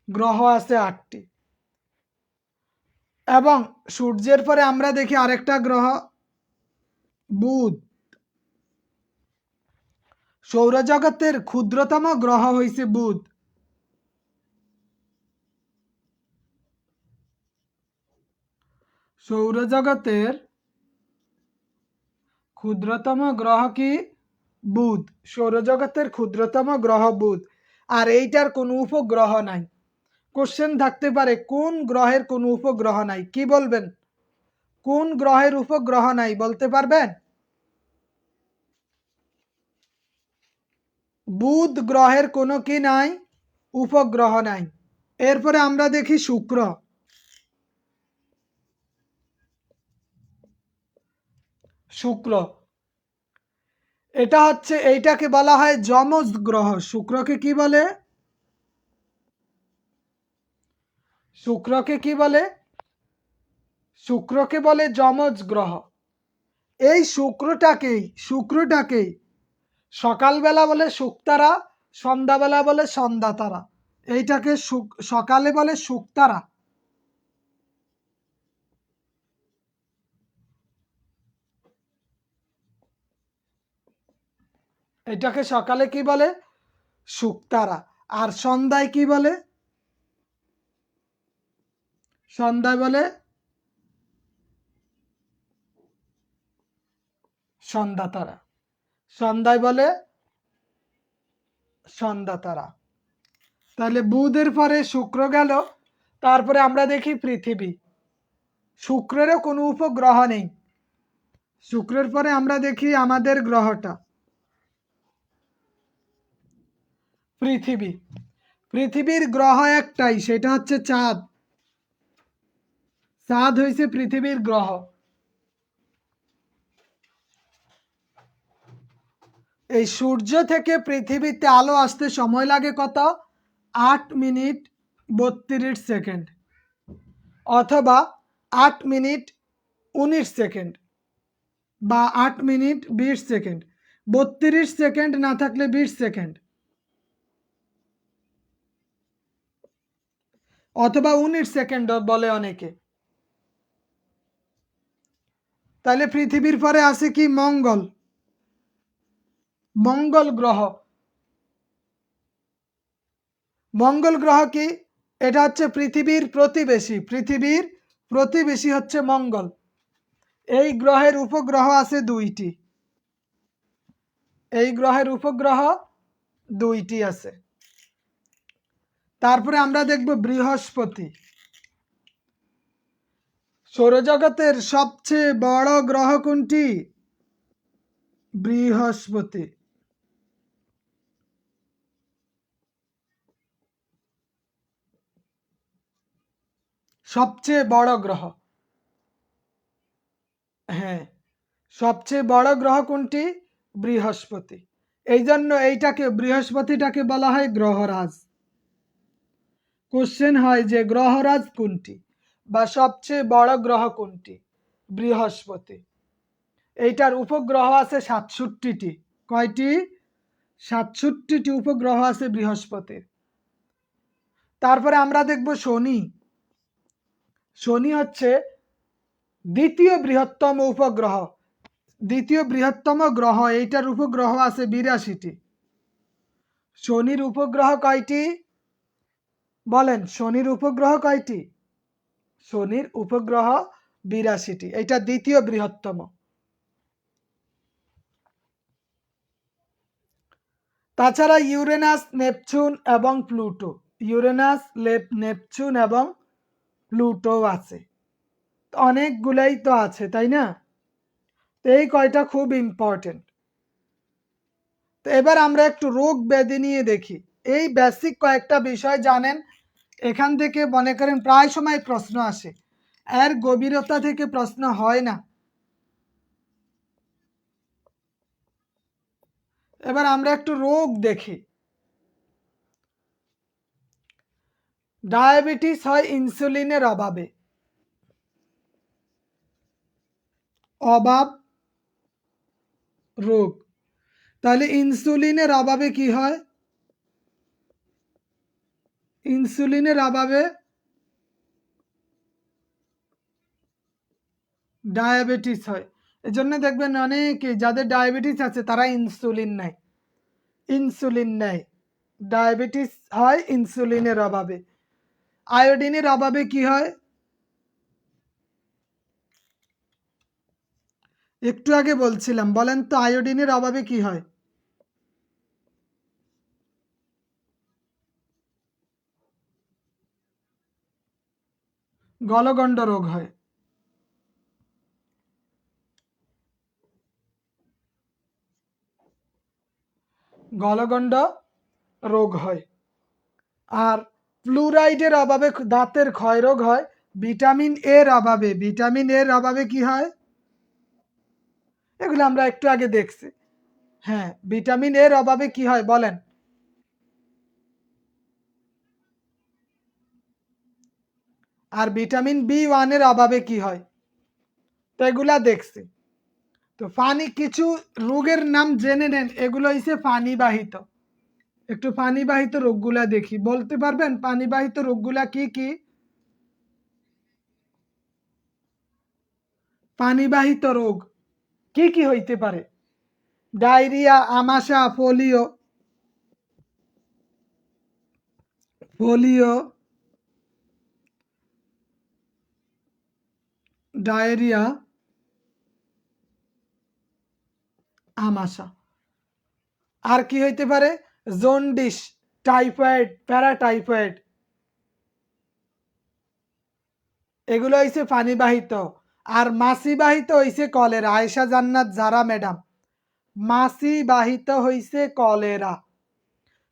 গ্রহ আছে 8টি। এবং সূর্যের পরে আমরা দেখি আরেকটা গ্রহ, বুধ। সৌরজগতের ক্ষুদ্রতম গ্রহ হইছে বুধ। সৌরজগতের ক্ষুদ্রতম গ্রহ কি? বুধ। সৌরজগতের ক্ষুদ্রতম গ্রহ বুধ। আর এইটার কোনো উপগ্রহ নাই। কোশ্চেন থাকতে পারে কোন গ্রহের কোনো উপগ্রহ নাই? কি বলবেন? কোন গ্রহের উপগ্রহ নাই বলতে পারবেন? বুধ গ্রহের কোনো কি নাই? উপগ্রহ নাই। এরপরে আমরা দেখি শুক্র। শুক্র, এটা হচ্ছে, এইটাকে বলা হয় যমজ গ্রহ। শুক্রকে কি বলে? শুক্রকে কি বলে? শুক্রকে বলে যমজ গ্রহ। এই শুক্রটাকেই সকালবেলা বলে শুকতারা, সন্ধ্যাবেলা বলে সন্ধ্যা তারা। এইটাকে সকালে বলে শুকতারা, এটাকে সকালে কি বলে? শুকতারা। আর সন্ধ্যায় কি বলে? সন্ধ্যায় বলে সন্ধ্যা তারা। সন্ধ্যায় বলে সন্ধ্যা তারা। তাহলে বুধের পরে শুক্র গেল। তারপরে আমরা দেখি পৃথিবী। শুক্রেরও কোনো উপগ্রহ নেই। শুক্রের পরে আমরা দেখি আমাদের গ্রহটা, পৃথিবী। পৃথিবীর গ্রহ একটাই, সেটা হচ্ছে চাঁদ। চাঁদ হইছে পৃথিবীর গ্রহ। এই সূর্য থেকে পৃথিবীতে আলো আসতে সময় লাগে কত? 8 মিনিট 32 সেকেন্ড, অথবা 8 মিনিট 19 সেকেন্ড, বা 8 মিনিট 20 সেকেন্ড। 32 সেকেন্ড না থাকলে 20 সেকেন্ড, অথবা 19 সেকেন্ড বলে অনেকে। তাহলে পৃথিবীর পরে আছে কি? মঙ্গল। মঙ্গল গ্রহ। মঙ্গল গ্রহ কি? এটা হচ্ছে পৃথিবীর প্রতিবেশী। পৃথিবীর প্রতিবেশী হচ্ছে মঙ্গল। এই গ্রহের উপগ্রহ আছে 2টি। এই গ্রহের উপগ্রহ 2টি আছে। তারপরে আমরা দেখব বৃহস্পতি। সৌরজগতের সবচেয়ে বড় গ্রহ কোনটি? বৃহস্পতি। সবচেয়ে বড় গ্রহ। হ্যাঁ, সবচেয়ে বড় গ্রহ কোনটি? বৃহস্পতি। এই জন্য বৃহস্পতিটাকে বলা হয় গ্রহরাজ। কোশ্চেন হয় যে গ্রহরাজ কোনটি, বা সবচেয়ে বড় গ্রহ কোনটি? বৃহস্পতি। এইটার উপগ্রহ আছে 67টি। কয়টি? 67টি উপগ্রহ আছে বৃহস্পতির। তারপরে আমরা দেখব শনি। শনি হচ্ছে দ্বিতীয় বৃহত্তম উপগ্রহ, দ্বিতীয় বৃহত্তম গ্রহ। এইটার উপগ্রহ আছে 82টি। শনির উপগ্রহ কয়টি? বলেন, শনির উপগ্রহ কয়টি? শনির উপগ্রহ 82টি। এটা দ্বিতীয় বৃহত্তম। তাছাড়া ইউরেনাস, নেপচুন এবং প্লুটো, ইউরেনাস, নেপচুন এবং প্লুটো আছে। অনেকগুলাই তো আছে, তাই না? তো এই কয়টা খুব ইম্পর্টেন্ট। তো এবার আমরা একটু রোগ ব্যাধি নিয়ে দেখি। এই বেসিক কয়েকটা বিষয় জানেন, এখান থেকে মনে করেন প্রায় সময় প্রশ্ন আসে, এর গভীরতা থেকে প্রশ্ন হয় না। এবার আমরা একটু রোগ দেখি। ডায়াবেটিস হয় ইনসুলিনের অভাবে। অভাব রোগ। তাহলে ইনসুলিনের অভাবে কি হয়? ইনসুলিনের অভাবে ডায়াবেটিস হয়। এজন্য দেখবেন অনেকে যাদের ডায়াবেটিস আছে তারা ইনসুলিন নেয়। ইনসুলিন নেয়, ডায়াবেটিস হয় ইনসুলিনের অভাবে। আয়োডিনের অভাবে কি হয়? একটু আগে বলছিলাম, বলেন তো আয়োডিনের অভাবে কি হয়? গলগণ্ড রোগ হয়। গলগণ্ড রোগ হয়। আর ফ্লুরাইডের অভাবে দাঁতের ক্ষয় রোগ হয়। ভিটামিন এর অভাবে, ভিটামিন এর অভাবে কি হয়? এগুলো আমরা একটু আগে দেখছি। হ্যাঁ, ভিটামিন এর অভাবে কি হয় বলেন? আর ভিটামিন বি1 এর অভাবে কি হয়? তো এগুলা দেখছি। তো পানি, কিছু রোগের নাম জেনে নেন, এগুলো হইছে পানিবাহিত। একটু পানিবাহিত রোগগুলা দেখি, বলতে পারবেন পানিবাহিত রোগগুলা কি কি? পানিবাহিত রোগ কি কি হইতে পারে? ডায়রিয়া, আমাশা, পোলিও, পোলিও, ডায়রিয়া, আমাশা। আর কি হইতে পারে? জন্ডিস, টাইফয়েড, প্যারাটাইফয়েড, এগুলো হইছে পানিবাহিত। আর মাছিবাহিত হইছে কলেরা। আয়েশা জান্নাত জারা ম্যাডাম, মাছিবাহিত হইছে কলেরা।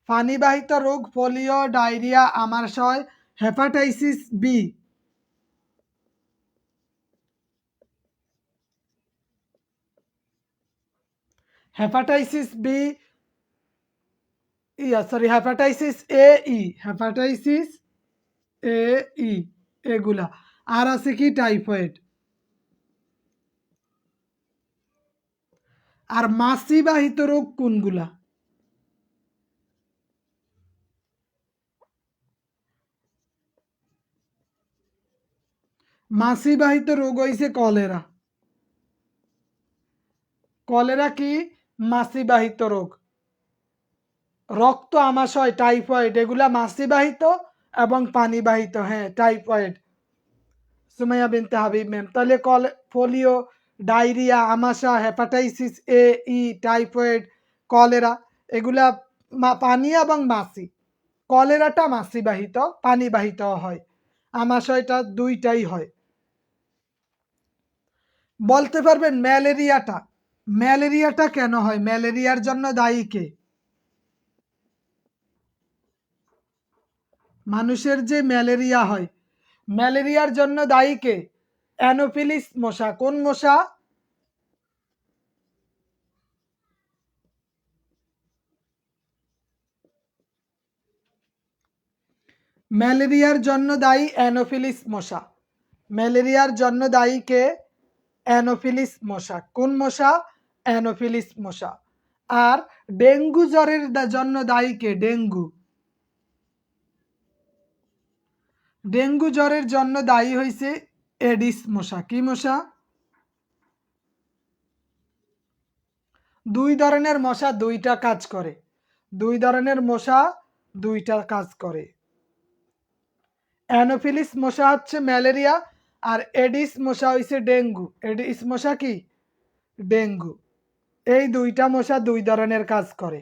পানিবাহিত রোগ পোলিও, ডায়রিয়া, আমাশয়, hepatitis B. Hepatitis B, sorry, hepatitis A E, hepatitis A E, এগুলা। আর আছে কি? টাইফয়েড। আর মাছিবাহিত রোগ কোনগুলা? মাছিবাহিত রোগ হইছে কলেরা। কলেরা কি? মাছিবাহিত রোগ। রক্ত আমাশয়, টাইফয়েড, এগুলা মাছিবাহিত এবং পানিবাহিত। হ্যাঁ, টাইফয়েড, সুমাইয়া বিনতে হাবিব ম্যাম। তাহলে পোলিও, ডায়রিয়া, আমাশা, hepatitis A E, typhoid, cholera, এগুলা পানি এবং মাছি। কলেরাটা মাছিবাহিত, পানিবাহিত হয়। আমাশয়টা দুইটাই হয়। বলতে পারবেন ম্যালেরিয়াটা, ম্যালেরিয়াটা কেন হয়? ম্যালেরিয়ার জন্য দায়ী কে? মানুষের যে ম্যালেরিয়া হয়, ম্যালেরিয়ার জন্য দায়ী কে? অ্যানোফিলিস মশা। কোন মশা? ম্যালেরিয়ার জন্য দায়ী অ্যানোফিলিস মশা। ম্যালেরিয়ার জন্য দায়ী কে? অ্যানোফিলিস মশা। কোন মশা? অ্যানোফিলিস মশা। আর ডেঙ্গু জ্বরের জন্য দায়ী কে? ডেঙ্গু। ডেঙ্গু জ্বরের জন্য দায়ী হইছে এডিস মশা। কি মশা? দুই ধরনের মশা দুইটা কাজ করে। দুই ধরনের মশা দুইটা কাজ করে। অ্যানোফিলিস মশা হচ্ছে ম্যালেরিয়া, আর এডিস মশা হইছে ডেঙ্গু। এডিস মশা কি? ডেঙ্গু। এই দুইটা মশা দুই ধরনের কাজ করে।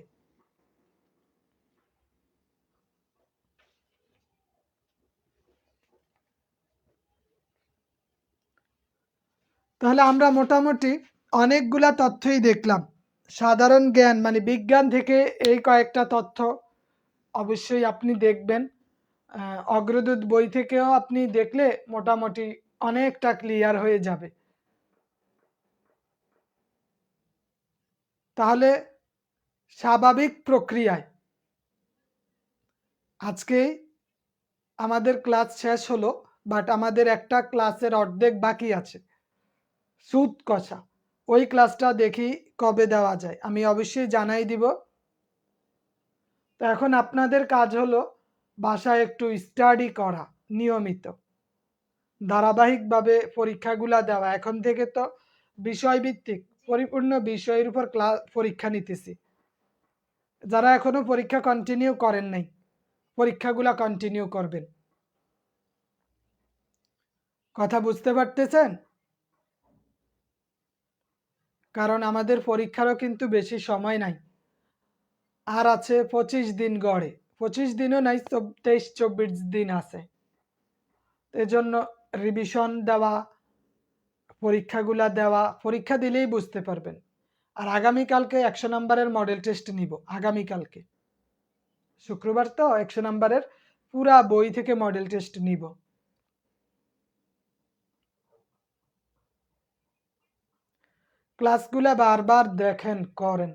তাহলে আমরা মোটামুটি অনেকগুলা তথ্যই দেখলাম। সাধারণ জ্ঞান মানে বিজ্ঞান থেকে এই কয়েকটা তথ্য অবশ্যই আপনি দেখবেন। অগ্রদূত বই থেকেও আপনি দেখলে মোটামুটি অনেকটা ক্লিয়ার হয়ে যাবে। তাহলে স্বাভাবিক প্রক্রিয়ায় আজকে আমাদের ক্লাস শেষ হলো, বাট আমাদের একটা ক্লাসের অর্ধেক বাকি আছে, সুদ কষা। ওই ক্লাসটা দেখি কবে দেওয়া যায়, আমি অবশ্যই জানাই দিব। তো এখন আপনাদের কাজ হলো বাসায় একটু স্টাডি করা, নিয়মিত ধারাবাহিকভাবে পরীক্ষাগুলা দেওয়া। এখন থেকে তো বিষয়ভিত্তিক পরিপূর্ণ বিষয়ের উপর পরীক্ষা নিতেছি। যারা এখনো পরীক্ষা কন্টিনিউ করেন নাই, পরীক্ষাগুলা কন্টিনিউ করবেন। কথা বুঝতে পারতেছেন? কারণ আমাদের পরীক্ষারও কিন্তু বেশি সময় নাই, আর আছে 25 দিন গড়ে। 25 দিনও নাই, 23-24 দিন আছে। এজন্য রিভিশন দেওয়া, পরীক্ষাগুলা দেওয়া, পরীক্ষা দিলেই বুঝতে পারবেন। আর আগামীকালকে 100 নম্বরের মডেল টেস্ট নিব। আগামীকালকে শুক্রবার তো 100 নম্বরের পুরা বই থেকে মডেল টেস্ট নিব। ক্লাসগুলা বারবার দেখেন, করেন,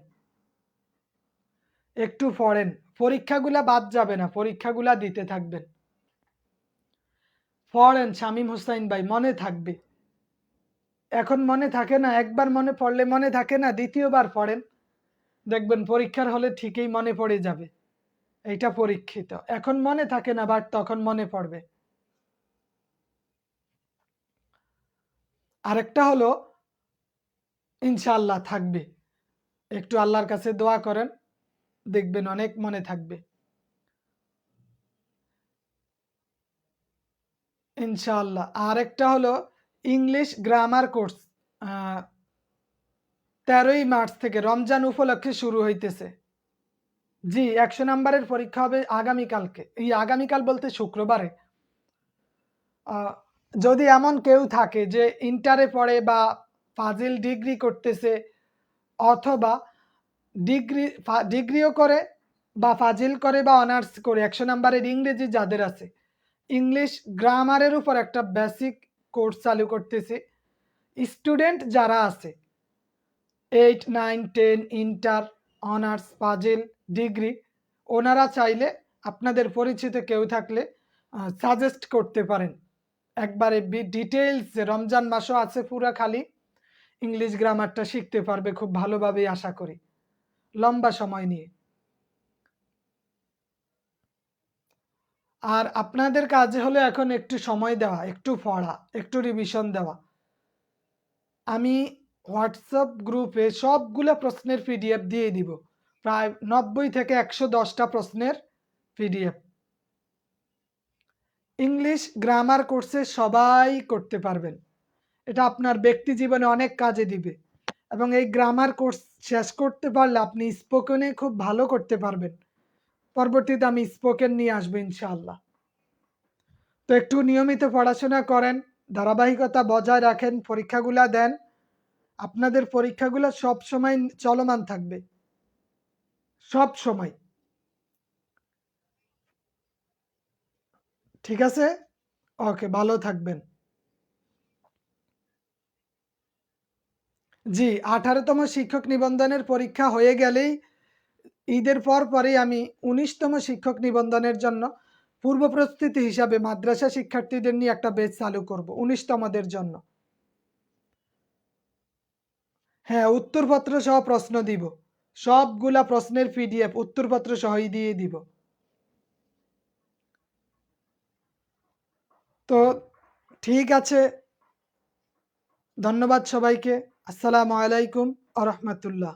একটু পড়েন। পরীক্ষাগুলা বাদ যাবে না, পরীক্ষাগুলা দিতে থাকবেন। পড়েন শামীম হোসাইন ভাই, মনে থাকবে। এখন মনে থাকে না, একবার মনে পড়লে মনে থাকে না, দ্বিতীয়বার পড়েন, দেখবেন পরীক্ষার হলে ঠিকই মনে পড়ে যাবে। এইটা পরীক্ষিত। এখন মনে থাকে না, বাট তখন মনে পড়বে। আরেকটা হলো ইনশাআল্লাহ থাকবে। একটু আল্লাহর কাছে দোয়া করেন, দেখবেন অনেক মনে থাকবে ইনশাআল্লাহ। আরেকটা হলো ইংলিশ গ্রামার কোর্স, 13ই মার্চ থেকে রমজান উপলক্ষে শুরু হইতেছে। জি, 100 নম্বরের পরীক্ষা হবে আগামীকালকে। এই আগামীকাল বলতে শুক্রবারে। যদি এমন কেউ থাকে যে ইন্টারে পড়ে বা ফাজিল ডিগ্রি করতেছে, অথবা ডিগ্রিও করে বা ফাজিল করে বা অনার্স করে, 100 নম্বরের ইংরেজি যাদের আছে, ইংলিশ গ্রামারের উপর একটা বেসিক কোর্স চালু করতেছে। স্টুডেন্ট যারা আছে 8, 9, 10 ইন্টার, অনার্স, ফাজিল, ডিগ্রি, ওনারা চাইলে আপনাদের পরিচিত কেউ থাকলে সাজেস্ট করতে পারেন। একবারে ডিটেইলস, রমজান মাসও আছে পুরা, খালি ইংলিশ গ্রামারটা শিখতে পারবে খুব ভালোভাবেই আশা করি, লম্বা সময় নিয়ে। আর আপনাদের কাজ হলো এখন একটু সময় দেওয়া, একটু পড়া, একটু রিভিশন দেওয়া। আমি হোয়াটসঅ্যাপ গ্রুপে সবগুলো প্রশ্নের পিডিএফ দিয়ে দিব, প্রায় 90 থেকে 110টা প্রশ্নের পিডিএফ। ইংলিশ গ্রামার কোর্সে সবাই করতে পারবেন, এটা আপনার ব্যক্তি জীবনে অনেক কাজে দিবে। এবং এই গ্রামার কোর্স শেষ করতে পারলে আপনি স্পোকেনে খুব ভালো করতে পারবেন। পরবর্তীতে আমি স্পোকেন নিয়ে আসবো ইনশাআল্লাহ। তো একটু নিয়মিত পড়াশোনা করেন, ধারাবাহিকতা বজায় রাখেন, পরীক্ষাগুলা দেন। আপনাদের পরীক্ষাগুলো সব সময় চলমান থাকবে, সব সময়। ঠিক আছে? ওকে, ভালো থাকবেন। জি, 18তম শিক্ষক নিবন্ধনের পরীক্ষা হয়ে গেলেই ঈদের পরেই আমি 19তম শিক্ষক নিবন্ধনের জন্য পূর্ব প্রস্তুতি হিসাবে মাদ্রাসা শিক্ষার্থীদের নিয়ে একটা ব্যাচ চালু করব 19তমদের জন্য। হ্যাঁ, উত্তরপত্র সহ প্রশ্ন দিব, সবগুলা প্রশ্নের পিডিএফ উত্তরপত্র সহই দিয়ে দিব। তো ঠিক আছে, ধন্যবাদ সবাইকে। আসসালামু আলাইকুম আ রহমতুল্লাহ।